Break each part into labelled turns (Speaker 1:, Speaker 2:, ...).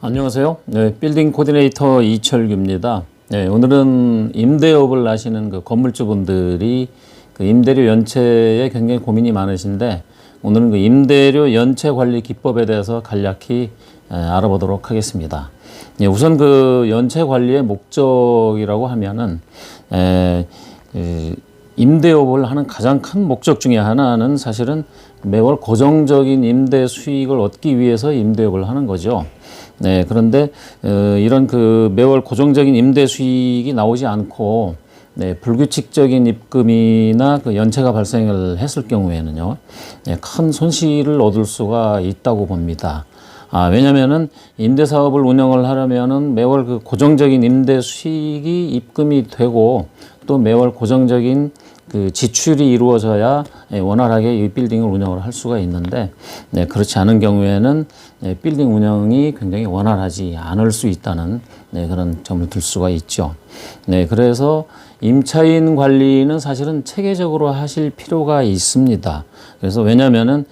Speaker 1: 안녕하세요. 네, 빌딩 코디네이터 이철규입니다. 네, 오늘은 임대업을 하시는 그 건물주분들이 그 임대료 연체에 굉장히 고민이 많으신데, 오늘은 그 임대료 연체 관리 기법에 대해서 간략히 알아보도록 하겠습니다. 네, 우선 그 연체 관리의 목적이라고 하면은 임대업을 하는 가장 큰 목적 중에 하나는 사실은 매월 고정적인 임대 수익을 얻기 위해서 임대업을 하는 거죠. 네, 그런데 이런 그 매월 고정적인 임대 수익이 나오지 않고 불규칙적인 입금이나 그 연체가 발생을 했을 경우에는요, 큰 손실을 얻을 수가 있다고 봅니다. 왜냐면은 임대사업을 운영을 하려면은 매월 그 고정적인 임대 수익이 입금이 되고 또 매월 고정적인 그 지출이 이루어져야 원활하게 이 빌딩을 운영을 할 수가 있는데, 그렇지 않은 경우에는 빌딩 운영이 굉장히 원활하지 않을 수 있다는 그런 점을 들 수가 있죠. 그래서 임차인 관리는 사실은 체계적으로 하실 필요가 있습니다. 그래서 왜냐면은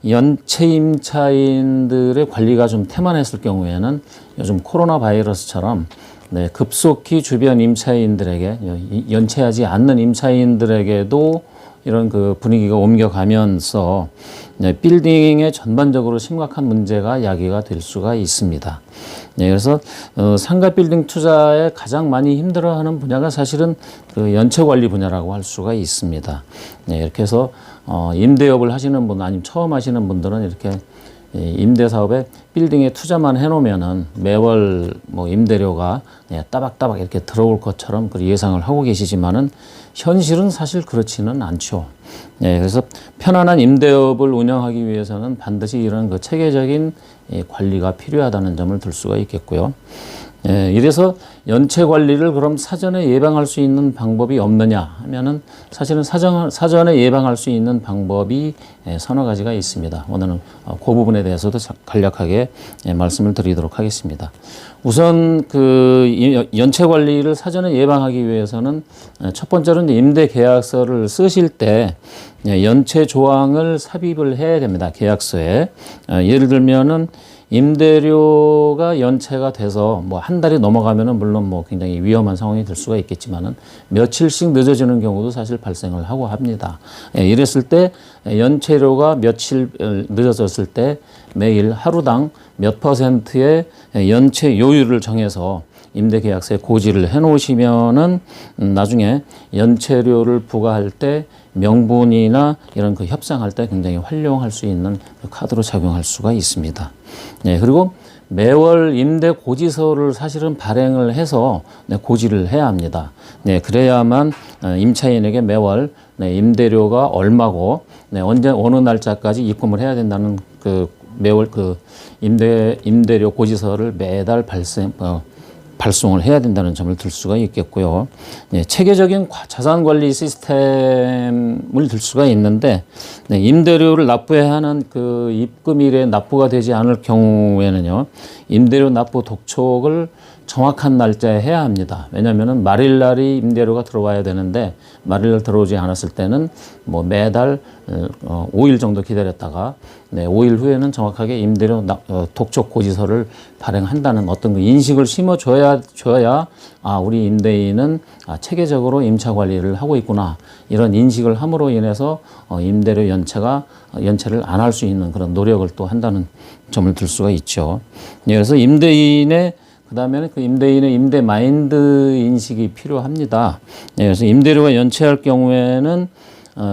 Speaker 1: 연체 임차인들의 관리가 좀 태만했을 경우에는 요즘 코로나 바이러스처럼 급속히 주변 임차인들에게, 연체하지 않는 임차인들에게도 이런 그 분위기가 옮겨가면서 빌딩에 전반적으로 심각한 문제가 야기가 될 수가 있습니다. 그래서 상가 빌딩 투자에 가장 많이 힘들어하는 분야가 사실은 그 연체 관리 분야라고 할 수가 있습니다. 이렇게 해서 임대업을 하시는 분, 아니면 처음 하시는 분들은 이렇게 임대사업에 빌딩에 투자만 해놓으면은 매월 뭐 임대료가 따박따박 이렇게 들어올 것처럼 예상을 하고 계시지만은 현실은 사실 그렇지는 않죠. 그래서 편안한 임대업을 운영하기 위해서는 반드시 이런 그 체계적인 관리가 필요하다는 점을 들 수가 있겠고요. 이래서 연체 관리를 그럼 사전에 예방할 수 있는 방법이 없느냐 하면은 사실은 사전에 예방할 수 있는 방법이 서너 가지가 있습니다. 오늘은 그 부분에 대해서도 간략하게 말씀을 드리도록 하겠습니다. 우선 그 연체 관리를 사전에 예방하기 위해서는 첫 번째로는 임대 계약서를 쓰실 때 연체 조항을 삽입을 해야 됩니다. 계약서에. 예를 들면은 임대료가 연체가 돼서 뭐 한 달이 넘어가면은 물론 뭐 굉장히 위험한 상황이 될 수가 있겠지만은 며칠씩 늦어지는 경우도 사실 발생을 하고 합니다. 이랬을 때 연체료가 며칠 늦어졌을 때 매일 하루당 몇 %의 연체 요율을 정해서 임대계약서에 고지를 해 놓으시면은 나중에 연체료를 부과할 때 명분이나 이런 그 협상할 때 굉장히 활용할 수 있는 카드로 작용할 수가 있습니다. 그리고 매월 임대 고지서를 사실은 발행을 해서 고지를 해야 합니다. 그래야만 임차인에게 매월 임대료가 얼마고 언제 어느 날짜까지 입금을 해야 된다는 그 매월 그 임대료 고지서를 매달 발송을 해야 된다는 점을 들 수가 있겠고요. 체계적인 자산 관리 시스템을 들 수가 있는데, 임대료를 납부해야 하는 그 입금일에 납부가 되지 않을 경우에는요, 임대료 납부 독촉을 정확한 날짜에 해야 합니다. 왜냐하면은 말일날이 임대료가 들어와야 되는데 말일날 들어오지 않았을 때는 뭐 매달 5일 정도 기다렸다가 5일 후에는 정확하게 임대료 독촉 고지서를 발행한다는 어떤 그 인식을 심어줘야 우리 임대인은 체계적으로 임차 관리를 하고 있구나, 이런 인식을 함으로 인해서 임대료 연체를 안 할 수 있는 그런 노력을 또 한다는 점을 들 수가 있죠. 그래서 그다음에는 그 임대인의 임대 마인드 인식이 필요합니다. 그래서 임대료가 연체할 경우에는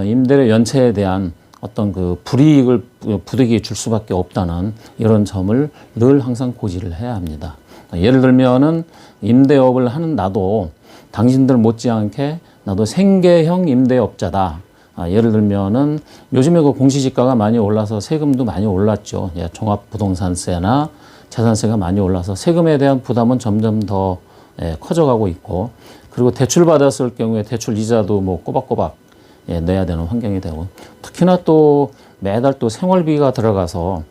Speaker 1: 임대료 연체에 대한 어떤 그 불이익을 부득이 줄 수밖에 없다는 이런 점을 늘 항상 고지를 해야 합니다. 예를 들면은 임대업을 하는 나도 당신들 못지않게 나도 생계형 임대업자다. 예를 들면은 요즘에 그 공시지가가 많이 올라서 세금도 많이 올랐죠. 종합부동산세나 자산세가 많이 올라서 세금에 대한 부담은 점점 더 커져가고 있고, 그리고 대출 받았을 경우에 대출 이자도 뭐 꼬박꼬박 내야 되는 환경이 되고, 특히나 또 매달 또 생활비가 들어가서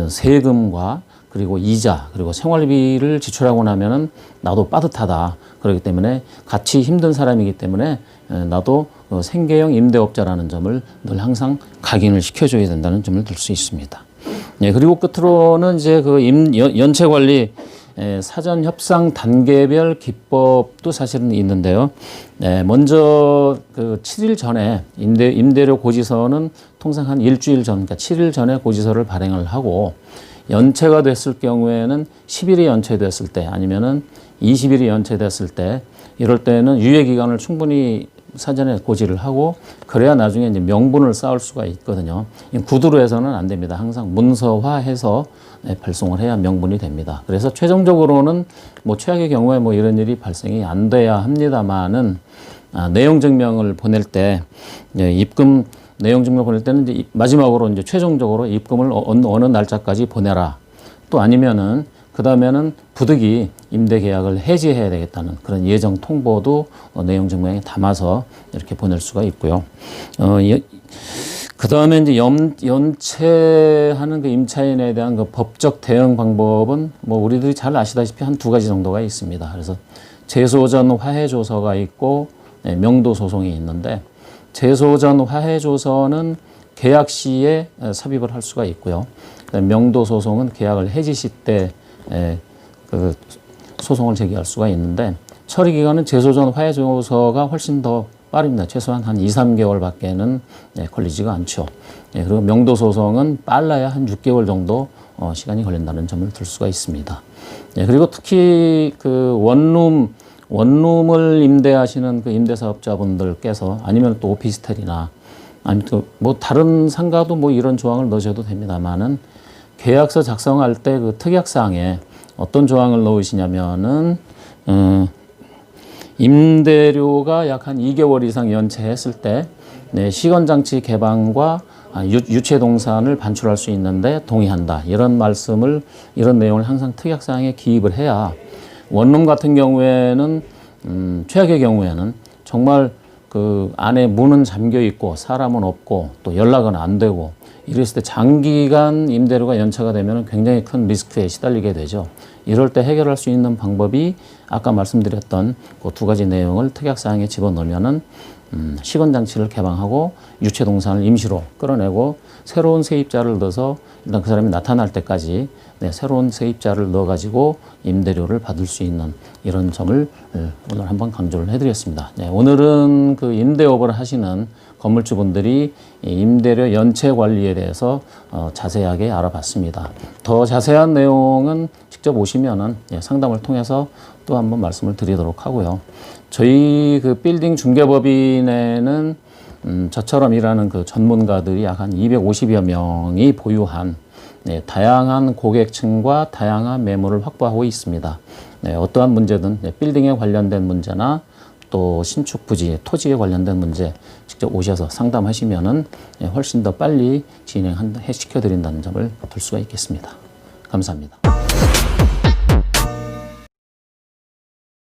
Speaker 1: 세금과 그리고 이자 그리고 생활비를 지출하고 나면은 나도 빠듯하다. 그렇기 때문에 같이 힘든 사람이기 때문에 나도 생계형 임대업자라는 점을 늘 항상 각인을 시켜줘야 된다는 점을 들 수 있습니다. 예, 그리고 끝으로는 이제 그 연체 관리 사전 협상 단계별 기법도 사실은 있는데요. 먼저 그 7일 전에 임대료 고지서는 통상 한 일주일 전, 그러니까 7일 전에 고지서를 발행을 하고 연체가 됐을 경우에는 10일이 연체됐을 때 아니면은 20일이 연체됐을 때 이럴 때는 유예 기간을 충분히 사전에 고지를 하고 그래야 나중에 이제 명분을 쌓을 수가 있거든요. 구두로 해서는 안 됩니다. 항상 문서화해서 발송을 해야 명분이 됩니다. 그래서 최종적으로는 뭐 최악의 경우에 뭐 이런 일이 발생이 안 돼야 합니다만은 내용 증명을 보낼 때 입금 내용 증명을 보낼 때는 이제 마지막으로 이제 최종적으로 입금을 어느 날짜까지 보내라. 또 아니면은 그 다음에는 부득이 임대 계약을 해지해야 되겠다는 그런 예정 통보도 내용 증명에 담아서 이렇게 보낼 수가 있고요. 그 다음에 이제 연체하는 그 임차인에 대한 그 법적 대응 방법은 뭐 우리들이 잘 아시다시피 한 두 가지 정도가 있습니다. 그래서 제소전 화해조서가 있고 명도 소송이 있는데 제소전 화해조서는 계약 시에 삽입을 할 수가 있고요. 명도 소송은 계약을 해지 시 때 그 소송을 제기할 수가 있는데 처리 기간은 제소전 화해조서가 훨씬 더 빠릅니다. 최소한 한 2, 3개월밖에는 걸리지가 않죠. 그리고 명도 소송은 빨라야 한 6개월 정도 시간이 걸린다는 점을 들 수가 있습니다. 그리고 특히 그 원룸을 임대하시는 그 임대사업자분들께서 아니면 또 오피스텔이나 아니면 또 뭐 다른 상가도 뭐 이런 조항을 넣으셔도 됩니다만은 계약서 작성할 때 그 특약사항에 어떤 조항을 넣으시냐면은 임대료가 약 한 2개월 이상 연체했을 때 시건장치 개방과 유체동산을 반출할 수 있는데 동의한다. 이런 내용을 항상 특약사항에 기입을 해야 원룸 같은 경우에는 최악의 경우에는 정말 그 안에 문은 잠겨 있고 사람은 없고 또 연락은 안 되고 이랬을 때 장기간 임대료가 연체가 되면 굉장히 큰 리스크에 시달리게 되죠. 이럴 때 해결할 수 있는 방법이 아까 말씀드렸던 그 두 가지 내용을 특약사항에 집어넣으면은 시건장치를 개방하고 유체동산을 임시로 끌어내고 새로운 세입자를 넣어서 일단 그 사람이 나타날 때까지 새로운 세입자를 넣어가지고 임대료를 받을 수 있는 이런 점을 오늘 한번 강조를 해드렸습니다. 오늘은 그 임대업을 하시는 건물주분들이 임대료 연체 관리에 대해서 자세하게 알아봤습니다. 더 자세한 내용은 직접 오시면은 상담을 통해서 또 한번 말씀을 드리도록 하고요. 저희 그 빌딩 중개법인에는 저처럼 일하는 그 전문가들이 약 한 250여 명이 보유한 다양한 고객층과 다양한 매물을 확보하고 있습니다. 어떠한 문제든 빌딩에 관련된 문제나 또 신축 부지, 토지에 관련된 문제 직접 오셔서 상담하시면은 훨씬 더 빨리 시켜드린다는 점을 들 수가 있겠습니다. 감사합니다.